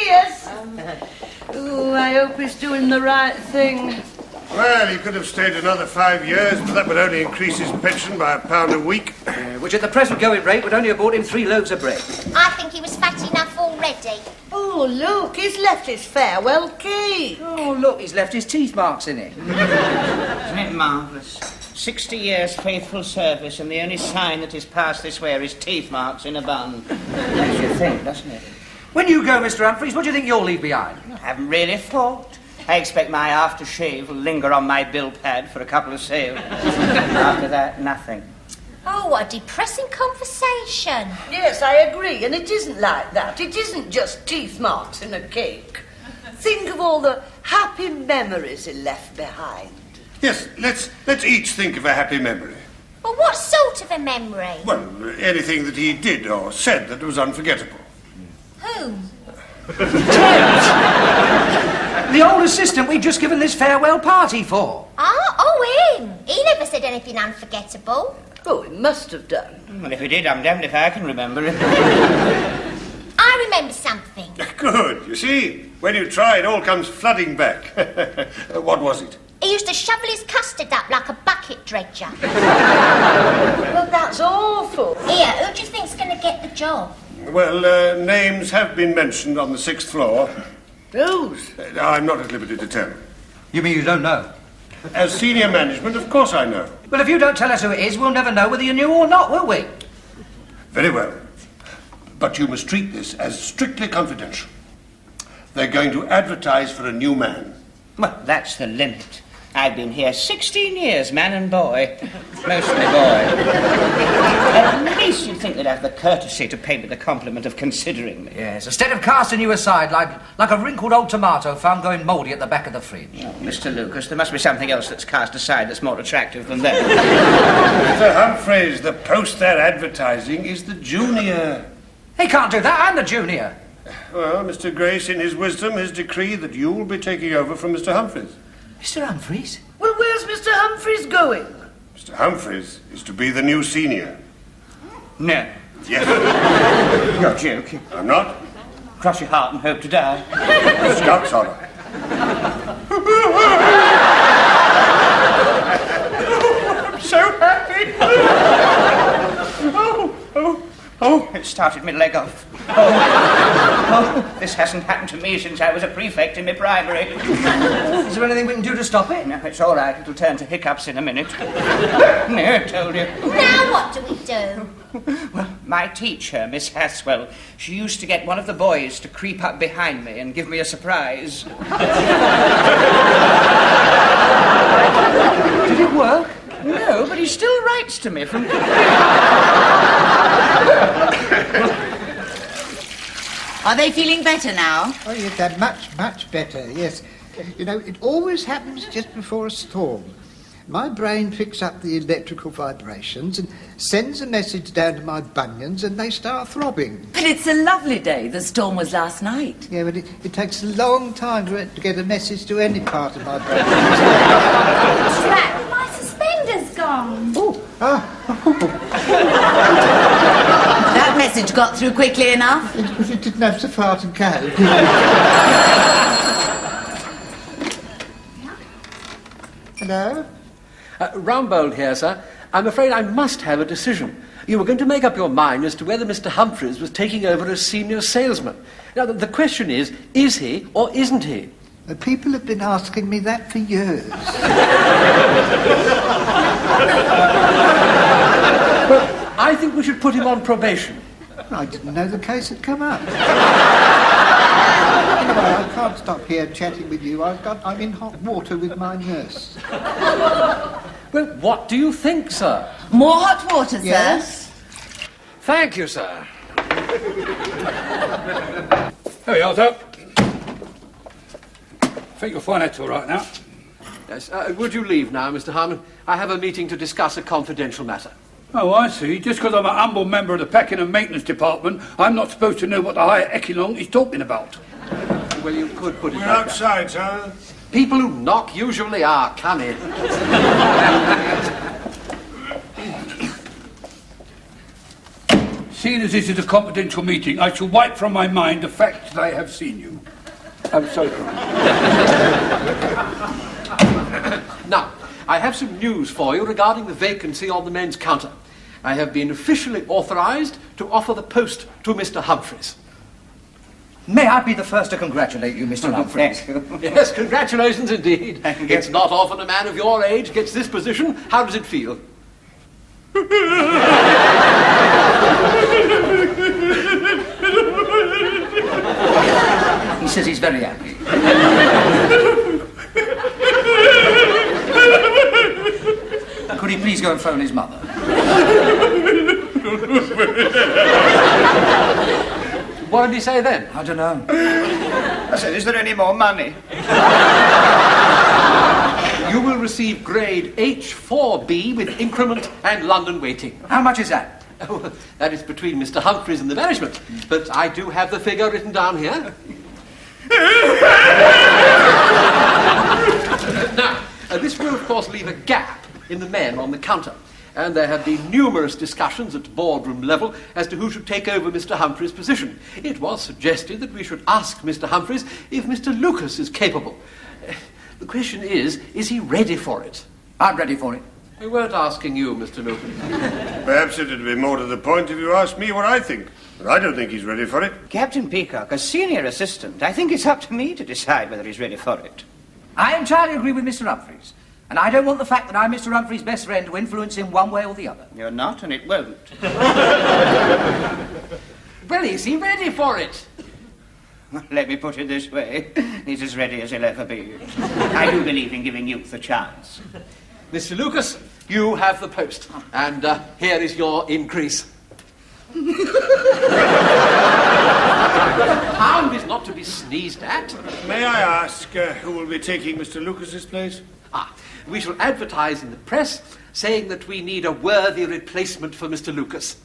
cheers. Oh, I hope he's doing the right thing. Well, he could have stayed another 5 years, but that would only increase his pension by £1 a week. Which at the present going rate would only have bought him 3 loaves of bread. I think he was fat enough already. Oh, look, he's left his farewell key. Oh, look, he's left his teeth marks in it. Isn't it marvellous? 60 years faithful service, and the only sign that he's passed this way are his teeth marks in a bun. Makes you think, doesn't it? When you go, Mr. Humphries, what do you think you'll leave behind? I haven't really thought. I expect my aftershave will linger on my bill pad for a couple of sales. After that, nothing. Oh, what a depressing conversation. Yes, I agree, and it isn't like that. It isn't just teeth marks in a cake. Think of all the happy memories he left behind. Yes, let's each think of a happy memory. Well, what sort of a memory? Well, anything that he did or said that was unforgettable. Whom? The old assistant we've just given this farewell party for. Oh, him. He never said anything unforgettable. Oh, he must have done. Well, if he did, I'm damned if I can remember it. I remember something. Good. You see, when you try, it all comes flooding back. What was it? He used to shovel his custard up like a bucket dredger. Well, that's awful. Here, who do you think's going to get the job? Well, names have been mentioned on the 6th floor. Whose? I'm not at liberty to tell. You mean you don't know? As senior management, of course I know. Well, if you don't tell us who it is, we'll never know whether you knew or not, will we? Very well. But you must treat this as strictly confidential. They're going to advertise for a new man. Well, that's the limit. I've been here 16 years, man and boy. Mostly boy. At least you'd think they'd have the courtesy to pay me the compliment of considering me. Yes, instead of casting you aside like a wrinkled old tomato found going mouldy at the back of the fridge. Oh, Mr. Lucas, there must be something else that's cast aside that's more attractive than that. Mr. Humphries, the post they're advertising is the junior. He can't do that, I'm the junior. Well, Mr. Grace, in his wisdom, has decreed that you will be taking over from Mr. Humphries. Mr. Humphries? Well, where's Mr. Humphries going? Mr. Humphries is to be the new senior. No. Yes. You're joking. I'm not. Cross your heart and hope to die. Scout's honor. I'm so happy. Oh, it started me leg off. Oh, this hasn't happened to me since I was a prefect in my primary. Is there anything we can do to stop it? No, it's all right. It'll turn to hiccups in a minute. No, I told you. Now what do we do? Well, my teacher, Miss Haswell, she used to get one of the boys to creep up behind me and give me a surprise. Did it work? No, but he still writes to me from... Are they feeling better now? Oh, yes, they're much better, yes. You know, it always happens just before a storm. My brain picks up the electrical vibrations and sends a message down to my bunions and they start throbbing. But it's a lovely day. The storm was last night. Yeah, but it takes a long time for it to get a message to any part of my brain. Drat, my suspender's gone. That message got through quickly enough. If it didn't have to fart and go. Hello? Rumbold here, sir. I'm afraid I must have a decision. You were going to make up your mind as to whether Mr. Humphries was taking over as senior salesman. Now, the question is he or isn't he? People have been asking me that for years. Well, I think we should put him on probation. I didn't know the case had come up. Anyway, I can't stop here chatting with you. I'm in hot water with my nurse. Well, what do you think, sir? More hot water, sir. Yes? Thank you, sir. There we are, sir. I think you'll find that's all right now. Yes, would you leave now, Mr. Harmon? I have a meeting to discuss a confidential matter. Oh, I see. Just because I'm a humble member of the packing and maintenance department, I'm not supposed to know what the higher echelon is talking about. Well, you could put it We're like outside, sir. People who knock usually are. Come in. Seeing as this is a confidential meeting, I shall wipe from my mind the fact that I have seen you. I'm sorry. Now, I have some news for you regarding the vacancy on the men's counter. I have been officially authorised to offer the post to Mr. Humphries. May I be the first to congratulate you, Mr. Humphries? Yes, congratulations indeed. It's not often a man of your age gets this position. How does it feel? He says he's very happy. Could he please go and phone his mother? What did he say then? I don't know. I said, is there any more money? You will receive grade H4B with increment and London waiting. How much is that? Oh, that is between Mr. Humphries and the management, but I do have the figure written down here. Now, this will, of course, leave a gap in the men on the counter, and there have been numerous discussions at boardroom level as to who should take over Mr. Humphries' position. It was suggested that we should ask Mr. Humphries if Mr. Lucas is capable. The question is he ready for it? I'm ready for it. We weren't asking you, Mr. Lucas. Perhaps it'd be more to the point if you asked me what I think. But I don't think he's ready for it. Captain Peacock, as senior assistant, I think it's up to me to decide whether he's ready for it. I entirely agree with Mr. Humphries. And I don't want the fact that I'm Mr. Humphries' best friend to influence him one way or the other. You're not, and it won't. Well, is he ready for it? Let me put it this way. He's as ready as he'll ever be. I do believe in giving youth a chance. Mr. Lucas, you have the post. And here is your increase. Hound is not to be sneezed at. May I ask who will be taking Mr. Lucas's place? We shall advertise in the press saying that we need a worthy replacement for Mr. Lucas.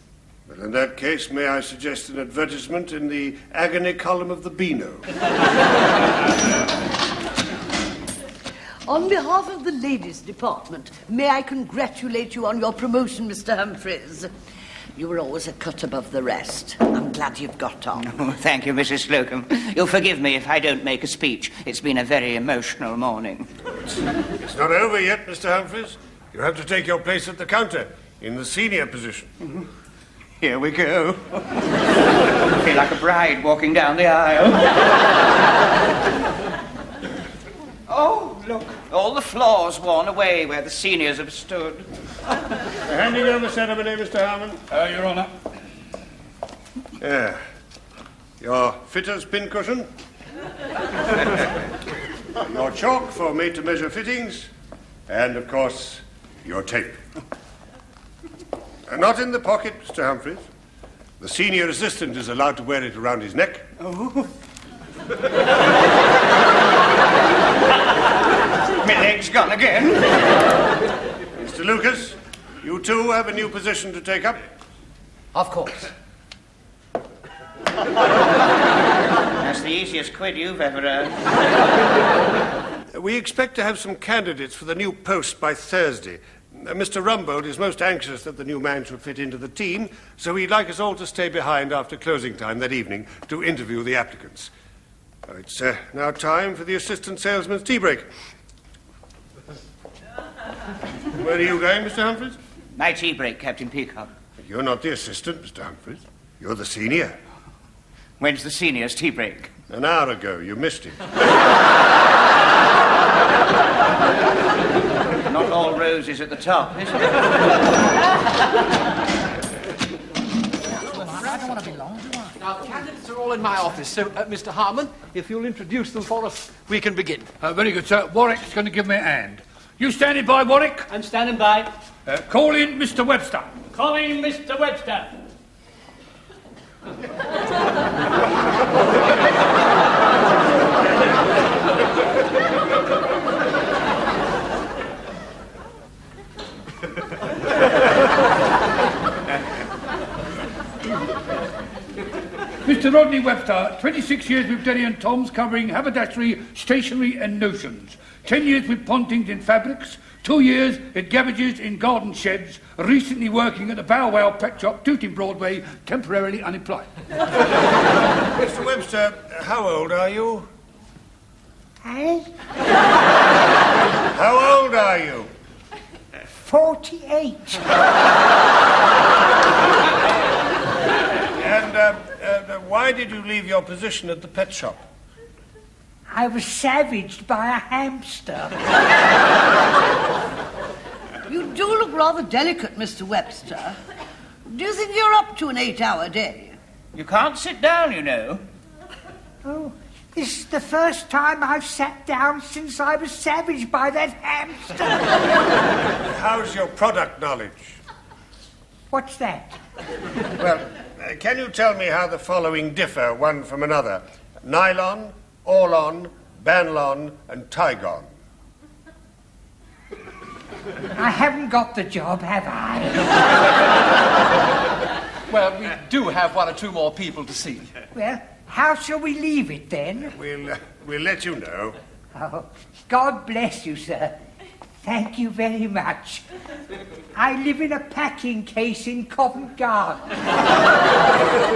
Well, in that case, may I suggest an advertisement in the agony column of the Beano? On behalf of the ladies' department, may I congratulate you on your promotion, Mr. Humphries. You were always a cut above the rest. I'm glad you've got on. Oh, thank you, Mrs. Slocombe. You'll forgive me if I don't make a speech. It's been a very emotional morning. It's not over yet, Mr. Humphries. You have to take your place at the counter, in the senior position. Mm-hmm. Here we go. I feel like a bride walking down the aisle. Oh, look, all the floors worn away where the seniors have stood. Handing over ceremony, Mr. Harmon. Your Honour. Yeah. Your fitter's pincushion. Your chalk for made-to-measure fittings. And, of course, your tape. Not in the pocket, Mr. Humphries. The senior assistant is allowed to wear it around his neck. Oh. My leg's gone again. Mr. Lucas, you too have a new position to take up. Of course. That's the easiest quid you've ever earned. We expect to have some candidates for the new post by Thursday. Mr. Rumbold is most anxious that the new man should fit into the team, so he'd like us all to stay behind after closing time that evening to interview the applicants. It's now time for the assistant salesman's tea break. Where are you going, Mr. Humphries? My tea break, Captain Peacock. You're not the assistant, Mr. Humphries. You're the senior. When's the senior's tea break? An hour ago. You missed it. Not all roses at the top, is it? I don't want to be long, do I? Now, the candidates are all in my office, so, Mr. Harmon, if you'll introduce them for us, we can begin. Very good, sir. Warwick's going to give me a hand. You standing by, Warwick? I'm standing by. Call in Mr. Webster. Calling Mr. Webster. Mr. Rodney Webster, 26 26 years with Denny and Tom's, covering haberdashery, stationery and notions. 10 years with Pontington Fabrics. 2 years at Gabbage's in garden sheds. Recently working at the Bow Wow Pet Shop, Tooting Broadway, temporarily unemployed. Mr. Webster, how old are you? Eh? How old are you? 48. And why did you leave your position at the pet shop? I was savaged by a hamster. You do look rather delicate, Mr. Webster. Do you think you're up to an 8-hour day? You can't sit down, you know. Oh, this is the first time I've sat down since I was savaged by that hamster. How's your product knowledge? What's that? Well, can you tell me how the following differ one from another? Nylon, Orlon, Banlon, and Tygon. I haven't got the job, have I? Well, we do have 1 or 2 more people to see. Well, how shall we leave it then? We'll let you know. Oh, God bless you, sir. Thank you very much. I live in a packing case in Covent Garden.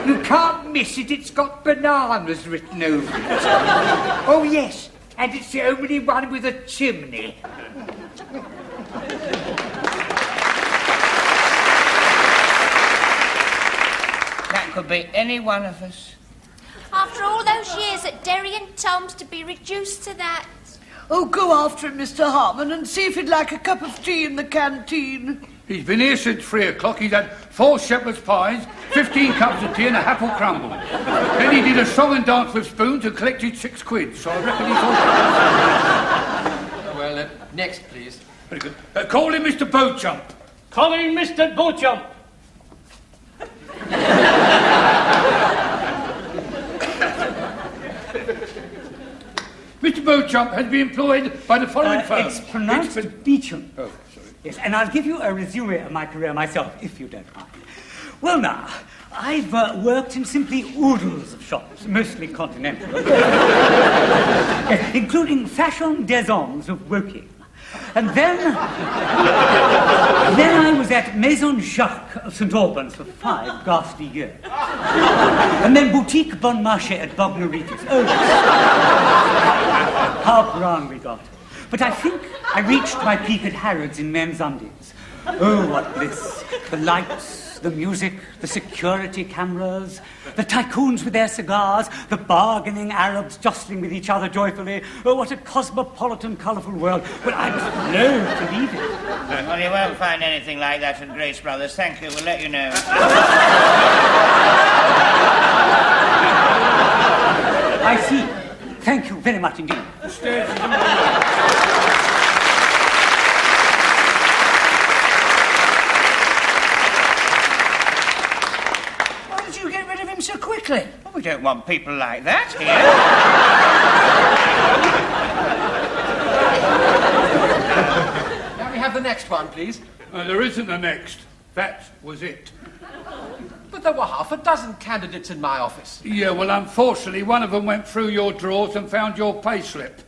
You can't miss it. It's got bananas written over it. Oh, yes, and it's the only one with a chimney. That could be any one of us. After all those years at Derry and Tom's, to be reduced to that. Oh, go after him, Mr. Harmon, and see if he'd like a cup of tea in the canteen. He's been here since 3 o'clock. He's had 4 shepherd's pies, 15 cups of tea and a apple crumble. Then he did a song and dance with spoons and collected £6, so I reckon he's all... Well, next, please. Very good. Call him Mr. Beauchamp. Calling Mr. Beauchamp. Mr. Beauchamp has been employed by the following firm. It's pronounced Beauchamp. Oh, sorry. Yes, and I'll give you a resume of my career myself, if you don't mind. Well, now, I've worked in simply oodles of shops, mostly continental, including Fashion des Hommes of Woking. And then I was at Maison Jacques of St. Albans for 5 ghastly years. And then Boutique Bon Marché at Bognor Regis. Oh, how brown we got. But I think I reached my peak at Harrods in men's undies. Oh, what bliss. The lights, the music, the security cameras, the tycoons with their cigars, the bargaining Arabs jostling with each other joyfully. Oh, what a cosmopolitan, colourful world. Well, I was loath to leave it. Well, you won't find anything like that at Grace Brothers. Thank you. We'll let you know. I see. Thank you very much indeed. Why did you get rid of him so quickly? Well, we don't want people like that here. Now we have the next one, please. There isn't a next. That was it. But there were half a dozen candidates in my office. Yeah, well, unfortunately, one of them went through your drawers and found your pay slip.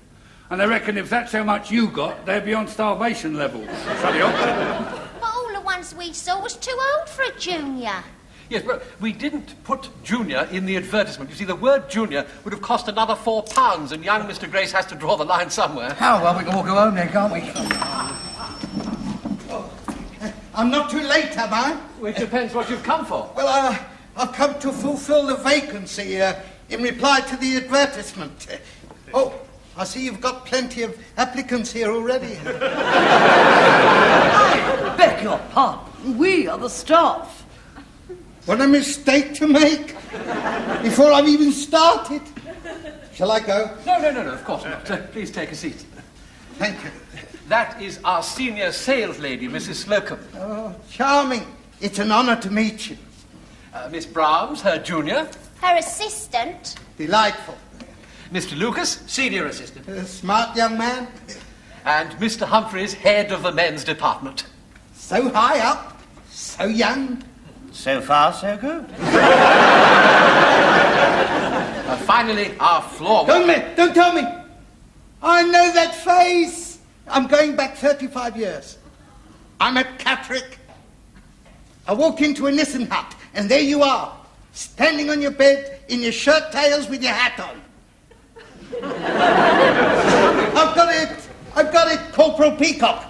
And I reckon if that's how much you got, they'd be on starvation levels. Shut up. But all the ones we saw was too old for a junior. Yes, well, we didn't put junior in the advertisement. You see, the word junior would have cost another £4, and young Mr. Grace has to draw the line somewhere. Oh, well, we can all go home then, can't we? I'm not too late, am I? Well, it depends what you've come for. Well, I've come to fulfill the vacancy in reply to the advertisement. Oh, I see you've got plenty of applicants here already. I beg your pardon. We are the staff. What a mistake to make before I've even started. Shall I go? No, of course not. Please take a seat. Thank you. That is our senior sales lady, Mrs. Slocombe. Oh, charming. It's an honour to meet you. Miss Brahms, her junior. Her assistant. Delightful. Mr. Lucas, Senior assistant. A smart young man. And Mr. Humphries, head of the men's department. So high up, so young. So far, so good. A finally, our floor... Don't tell me! I know that face! I'm going back 35 years. I'm at Catterick. I walked into a Nissen hut, and there you are, standing on your bed in your shirt tails with your hat on. I've got it, Corporal Peacock.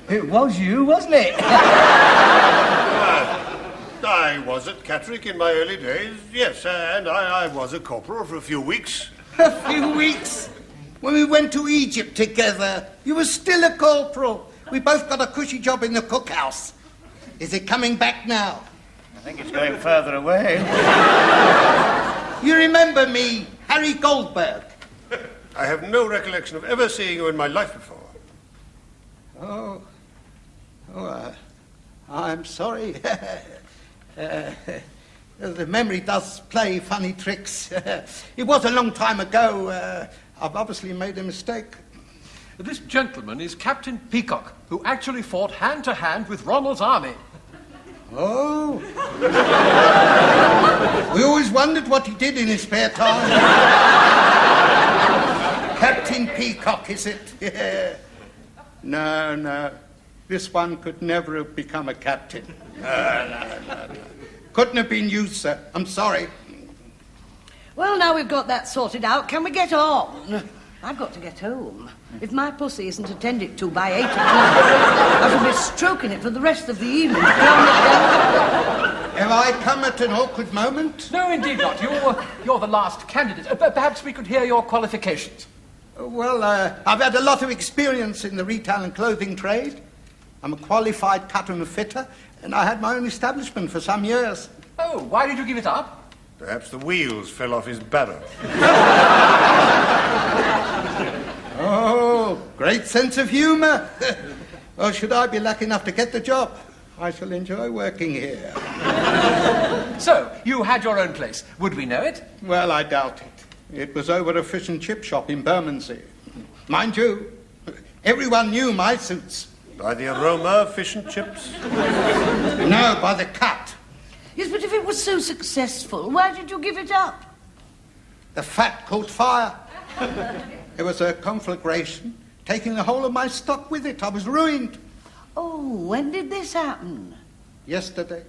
It was you, wasn't it? I was at Catterick in my early days, yes, and I was a corporal for a few weeks. A few weeks? When we went to Egypt together, you were still a corporal. We both got a cushy job in the cookhouse. Is it coming back now? I think it's going further away. You remember me, Harry Goldberg? I have no recollection of ever seeing you in my life before. I'm sorry. The memory does play funny tricks. It was a long time ago. I've obviously made a mistake. This gentleman is Captain Peacock, who actually fought hand-to-hand with Rommel's army. Oh. We always wondered what he did in his spare time. Captain Peacock, is it? Yeah. No. This one could never have become a captain. No. Couldn't have been you, sir. I'm sorry. Well, now we've got that sorted out, can we get on? I've got to get home. If my pussy isn't attended to by 8 o'clock, I shall be stroking it for the rest of the evening. Have I come at an awkward moment? No, indeed not. You're the last candidate. Perhaps we could hear your qualifications. Well, I've had a lot of experience in the retail and clothing trade. I'm a qualified cutter and fitter, and I had my own establishment for some years. Oh, why did you give it up? Perhaps the wheels fell off his barrow. Oh, great sense of humour. Well, should I be lucky enough to get the job, I shall enjoy working here. So, you had your own place. Would we know it? Well, I doubt it. It was over a fish and chip shop in Bermondsey. Mind you, everyone knew my suits. By the aroma of fish and chips? No, by the cut. Yes, but if it was so successful, why did you give it up? The fat caught fire. There was a conflagration, taking the whole of my stock with it. I was ruined. Oh, when did this happen? Yesterday.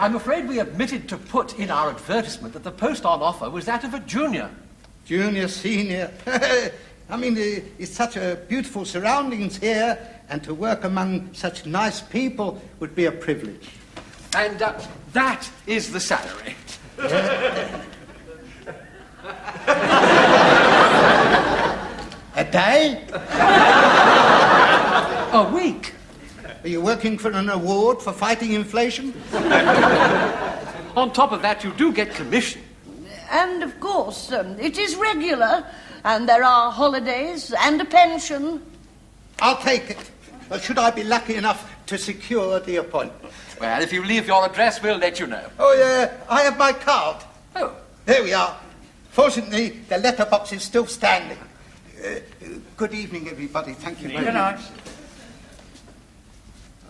I'm afraid we omitted to put in our advertisement that the post on offer was that of a junior. Junior, senior. I mean, it's such a beautiful surroundings here, and to work among such nice people would be a privilege. And that is the salary. A day? A week. Are you working for an award for fighting inflation? On top of that, you do get commission. And, of course, it is regular, and there are holidays and a pension. I'll take it. Should I be lucky enough to secure the appointment? Well, if you leave your address, we'll let you know. Oh, yeah, I have my card. Oh. There we are. Fortunately, the letterbox is still standing. Good evening, everybody. Thank you very much.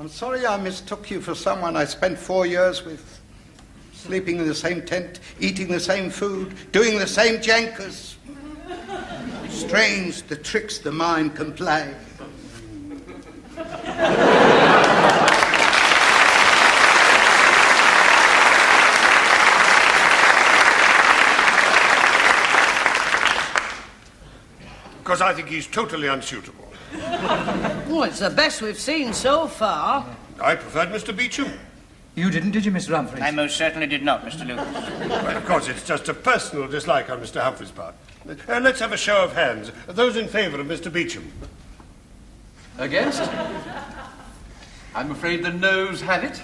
I'm sorry I mistook you for someone I spent 4 years with. Sleeping in the same tent, eating the same food, doing the same jankers. Strange the tricks the mind can play. Because I think he's totally unsuitable. Well, it's the best we've seen so far. I preferred Mr. Beecham. You didn't, did you, Mr. Humphries? I most certainly did not, Mr. Lucas. Well, of course, it's just a personal dislike on Mr. Humphries' part. Let's have a show of hands. Those in favour of Mr. Beecham. Against? I'm afraid the noes have it.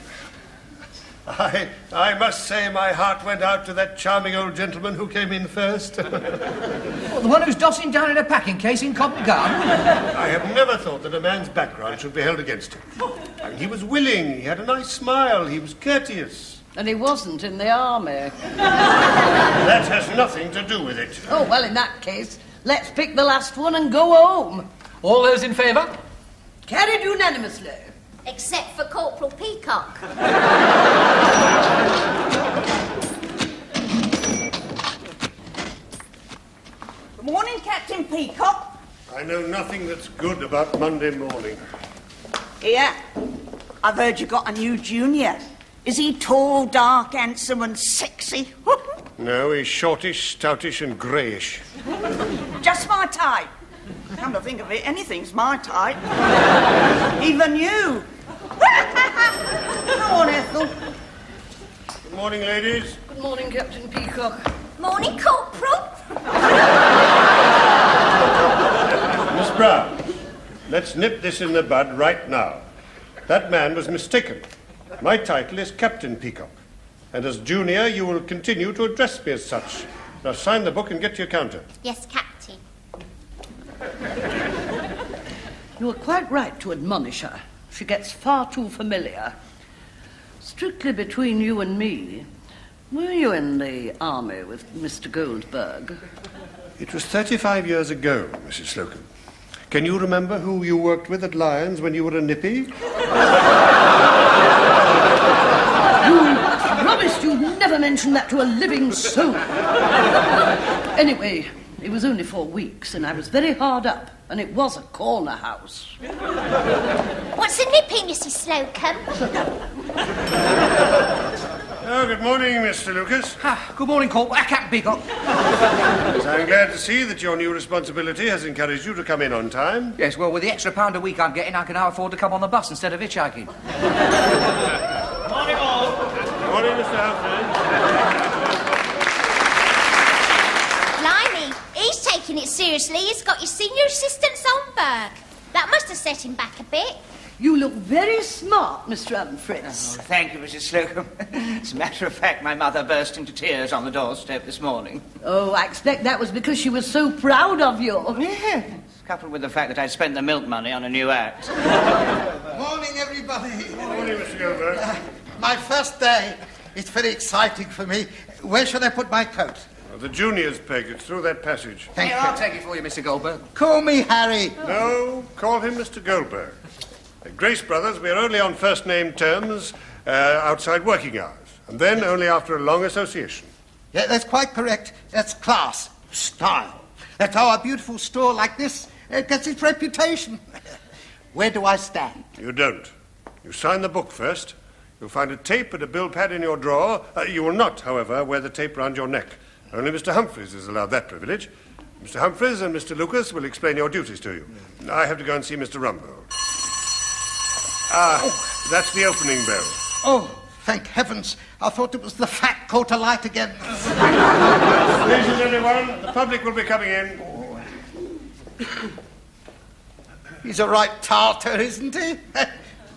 I must say my heart went out to that charming old gentleman who came in first. Well, the one who's dossing down in a packing case in Covent Garden? I have never thought that a man's background should be held against him. I mean, he was willing, he had a nice smile, he was courteous. And he wasn't in the army. That has nothing to do with it. Oh, well, in that case, Let's pick the last one and go home. All those in favour? Carried unanimously. Except for Corporal Peacock. Good morning, Captain Peacock. I know nothing that's good about Monday morning. Here, I've heard you got a new junior. Is he tall, dark, handsome and sexy? No, he's shortish, stoutish and greyish. Just my type. Come to think of it, anything's my type. Even you. Come on, Ethel. Good morning, ladies. Good morning, Captain Peacock. Morning, Corporal. Miss Brown, let's nip this in the bud right now. That man was mistaken. My title is Captain Peacock, and as junior you will continue to address me as such. Now sign the book and get to your counter. Yes, Captain. You were quite right to admonish her. She gets far too familiar. Strictly between you and me, were you in the army with Mr. Goldberg? It was 35 years ago, Mrs. Slocombe. Can you remember who you worked with at Lyons when you were a nippy? You promised you'd never mention that to a living soul. Anyway, it was only 4 weeks, and I was very hard up, and it was a corner house. What's a nippy, Mrs. Slocombe? Oh, good morning, Mr. Lucas. Good morning, Corporal. Captain Peacock. Yes, I'm glad to see that your new responsibility has encouraged you to come in on time. Yes, well, with the extra £1 a week I'm getting, I can now afford to come on the bus instead of hitchhiking. Morning, all. Good morning, Mr. Humphries. Blimey, he's taking it seriously. He's got his senior assistant Sonberg. That must have set him back a bit. You look very smart, Mr. Humphries. Oh, thank you, Mrs. Slocombe. As a matter of fact, my mother burst into tears on the doorstep this morning. Oh, I expect that was because she was so proud of you. Yes, coupled with the fact that I'd spent the milk money on a new act. Morning, everybody. Good morning, Mr. Goldberg. My first day. It's very exciting for me. Where should I put my coat? The juniors, Peg. It's through that passage. Thank you. I'll take it for you, Mr. Goldberg. Call me Harry. No, call him Mr. Goldberg. At Grace Brothers, we are only on first-name terms outside working hours, and then only after a long association. Yeah, that's quite correct. That's class, style. That's how a beautiful store like this gets its reputation. Where do I stand? You don't. You sign the book first. You'll find a tape and a bill pad in your drawer. You will not, however, wear the tape round your neck. Only Mr. Humphries is allowed that privilege. Mr. Humphries and Mr. Lucas will explain your duties to you. I have to go and see Mr. Rumbold. That's the opening bell. Oh, thank heavens. I thought it was the fat caught alight again. Ladies, everyone, the public will be coming in. He's a right tartar, isn't he?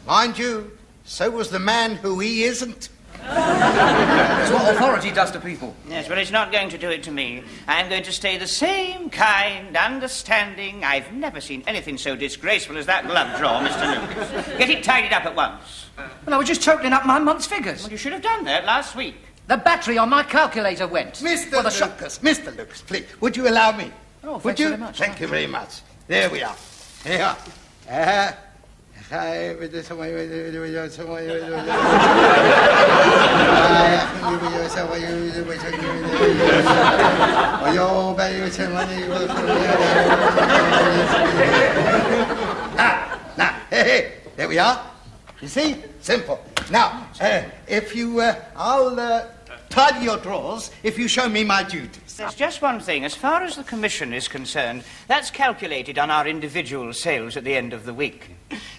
Mind you, so was the man who he isn't. That's what authority does to people. Yes, but it's not going to do it to me. I'm going to stay the same kind, understanding. I've never seen anything so disgraceful as that glove drawer, Mr. Lucas. Get it tidied up at once. Well, I was just totaling up my month's figures. Well, you should have done that last week. The battery on my calculator went. Mr. Lucas, please, would you allow me? Oh, would thanks you? very much. Thank you very much. There we are. Here you are. Now, hey, there we are. You see? Simple. Now, if you, I'll tidy your drawers if you show me my duties. There's just one thing. As far as the commission is concerned, that's calculated on our individual sales at the end of the week.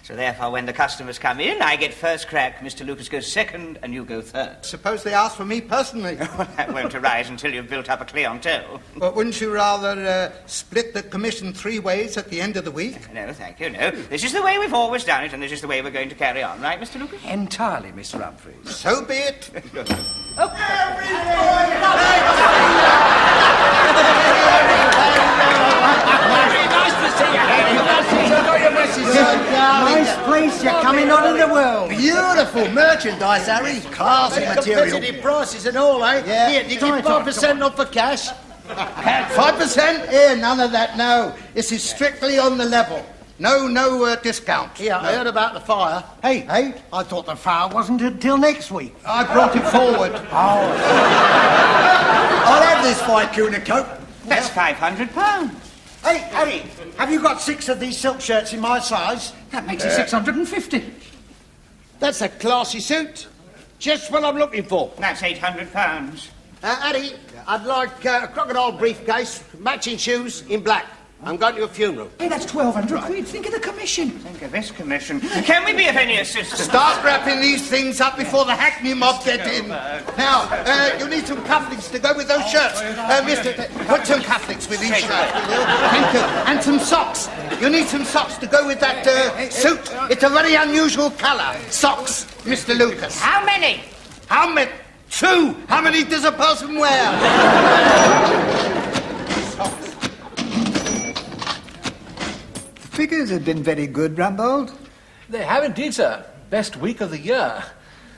So therefore, when the customers come in, I get first crack, Mr. Lucas goes second, and you go third. Suppose they ask for me personally. Well, that won't arise until you've built up a clientele. But wouldn't you rather split the commission 3 ways at the end of the week? No, thank you, no. This is the way we've always done it, and this is the way we're going to carry on, right, Mr. Lucas? Entirely, Mr. Humphries. So be it. Nice place you're coming out of the world. Beautiful merchandise, Harry. Classy material. Competitive prices and all, eh? Yeah. Here, do you give 5% off for cash? 5%? Here, none of that, no. This is strictly on the level. No discount. Yeah, I heard about the fire. Hey, I thought the fire wasn't until next week. I brought it forward. Oh. I'll have this 5 kuna coat. That's £500. Hey, Harry, have you got 6 of these silk shirts in my size? That makes it 650. That's a classy suit. Just what I'm looking for. That's £800. Harry, I'd like a crocodile briefcase, matching shoes in black. I'm going to a funeral. Hey, that's 1,200 quid. Think of the commission. Think of this commission. Can we be of any assistance? Start wrapping these things up before the hackney mob get in. Now, you'll need some cufflinks to go with those shirts. Mister, put some cufflinks with these shirts, will you? Thank you. And some socks. You need some socks to go with that suit. It's a very unusual colour. Socks, Mr. Lucas. How many? How many? 2. How many does a person wear? The figures have been very good, Rumbold. They have indeed, sir. Best week of the year.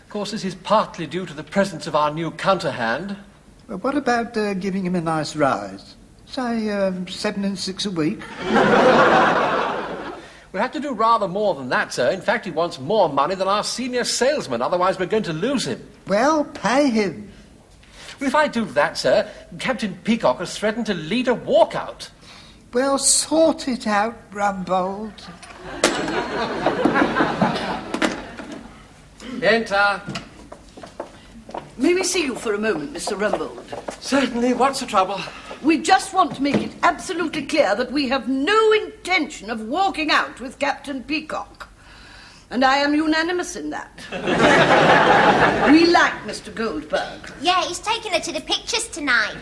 Of course, this is partly due to the presence of our new counterhand. Well, what about giving him a nice rise? Say, 7 and 6 a week? We'll have to do rather more than that, sir. In fact, he wants more money than our senior salesman, otherwise we're going to lose him. Well, pay him. Well, if I do that, sir, Captain Peacock has threatened to lead a walkout. Well, sort it out, Rumbold. Enter. May we see you for a moment, Mr. Rumbold? Certainly. What's the trouble? We just want to make it absolutely clear that we have no intention of walking out with Captain Peacock. And I am unanimous in that. We like Mr. Goldberg. Yeah, he's taking her to the pictures tonight.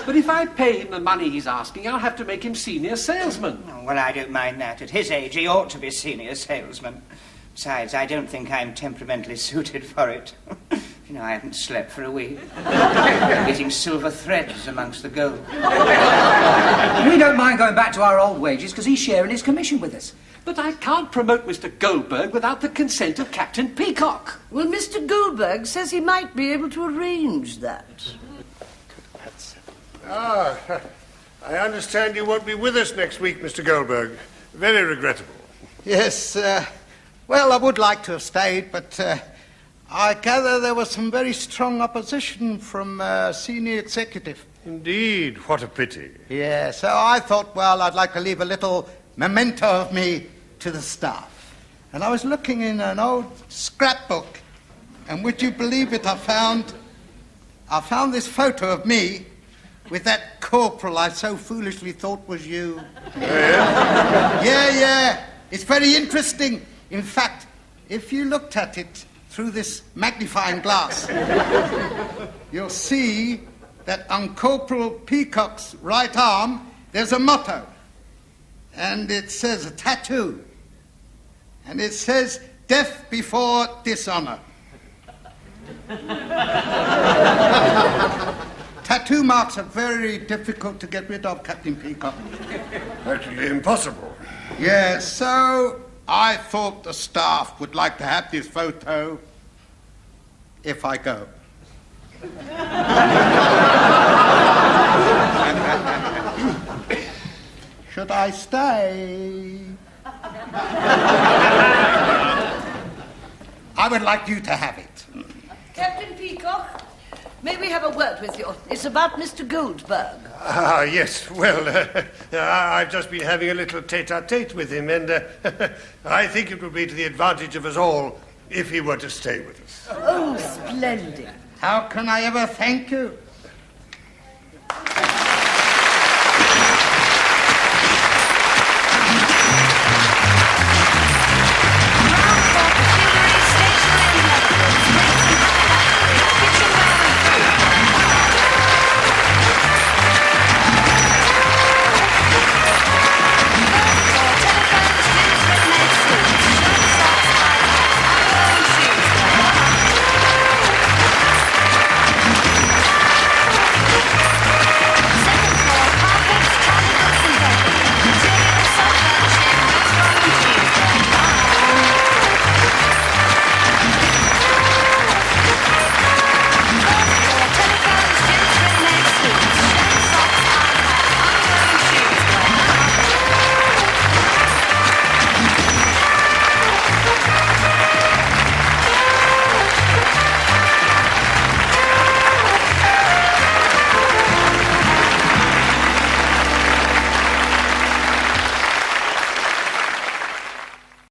But if I pay him the money he's asking, I'll have to make him senior salesman. Oh, well, I don't mind that. At his age, he ought to be senior salesman. Besides, I don't think I'm temperamentally suited for it. You know, I haven't slept for a week. I'm getting silver threads amongst the gold. We don't mind going back to our old wages because he's sharing his commission with us. But I can't promote Mr. Goldberg without the consent of Captain Peacock. Well, Mr. Goldberg says he might be able to arrange that. Ah, I understand you won't be with us next week, Mr. Goldberg. Very regrettable. Yes, well, I would like to have stayed, but I gather there was some very strong opposition from senior executive. Indeed, what a pity. Yeah, so I thought, well, I'd like to leave a little memento of me to the staff. And I was looking in an old scrapbook, and would you believe it, I found this photo of me with that corporal I so foolishly thought was you. Yeah? Yeah. It's very interesting. In fact, if you looked at it through this magnifying glass, you'll see that on Corporal Peacock's right arm, there's a motto. And it says, a tattoo. And it says, death before dishonor. Tattoo marks are very difficult to get rid of, Captain Peacock. Actually impossible. Yeah, so I thought the staff would like to have this photo if I go. Should I stay? I would like you to have it. Captain Peacock, may we have a word with you? It's about Mr. Goldberg. Ah, yes. Well, I've just been having a little tete-a-tete with him, and I think it would be to the advantage of us all if he were to stay with us. Oh, splendid. How can I ever thank you?